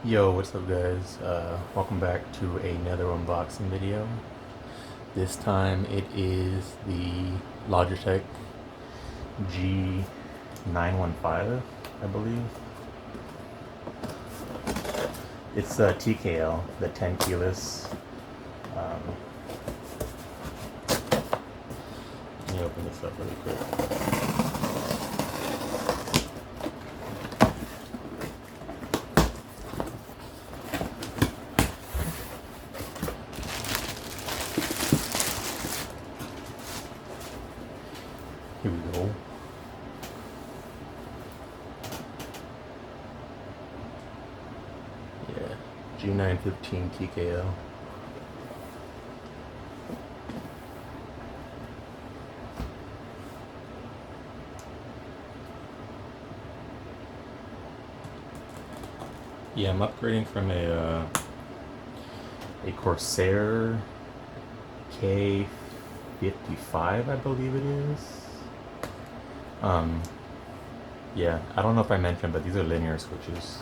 Yo, what's up guys? Welcome back to another unboxing video. This time it is the Logitech G915, I believe. It's TKL, the 10 keyless. Let me open this up really quick. Here we go. Yeah, G915 TKL. Yeah, I'm upgrading from a Corsair K55, I believe it is. Yeah, I don't know if I mentioned, but these are linear switches.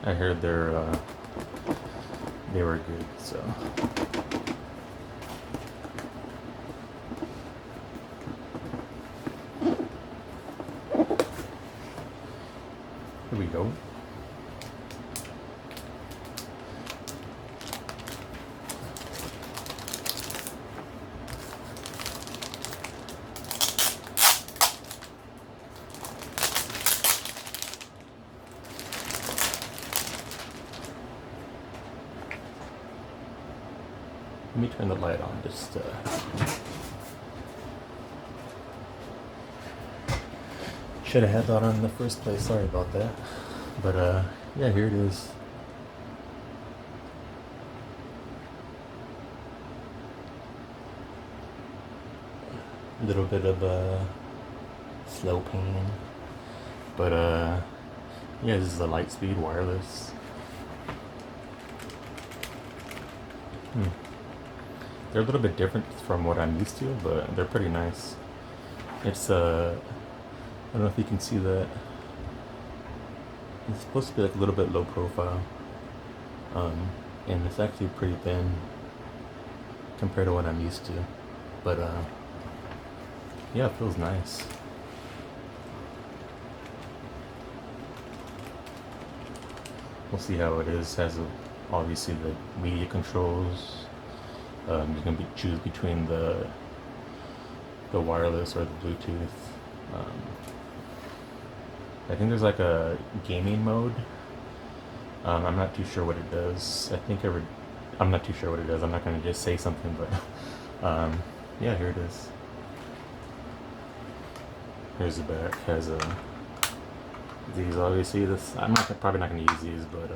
I heard they were good, so. Here we go. Let me turn the light on, just should have had that on in the first place, sorry about that. But yeah, here it is. A little bit of slow pan. But yeah, this is a Lightspeed wireless. They're a little bit different from what I'm used to, but they're pretty nice. It's I don't know if you can see that. It's supposed to be like a little bit low profile, and it's actually pretty thin compared to what I'm used to. But yeah, it feels nice. We'll see how it is. Has obviously the media controls. You can choose between the wireless or the Bluetooth. I think there's like a gaming mode. I'm not too sure what it does. I'm not too sure what it does. I'm not going to just say something, but yeah, here it is. Here's the back. Has these obviously. I'm probably not going to use these, but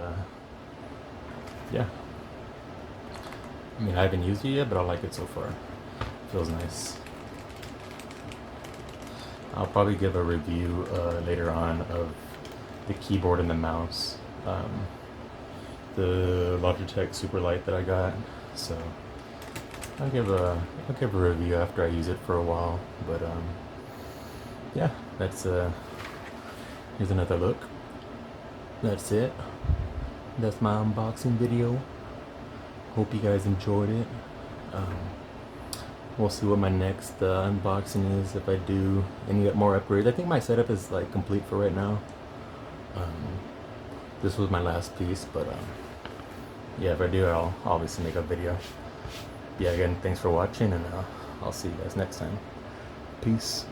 yeah. I mean, I haven't used it yet, but I like it so far. Feels nice. I'll probably give a review later on of the keyboard and the mouse. The Logitech Super Light that I got. So I'll give a review after I use it for a while. But yeah, that's here's another look. That's it. That's my unboxing video. Hope you guys enjoyed it. We'll see what my next unboxing is, if I do any more upgrades. I think my setup is like complete for right now. This was my last piece, but yeah, if I do, I'll obviously make a video. Yeah, again, thanks for watching, and I'll see you guys next time. Peace.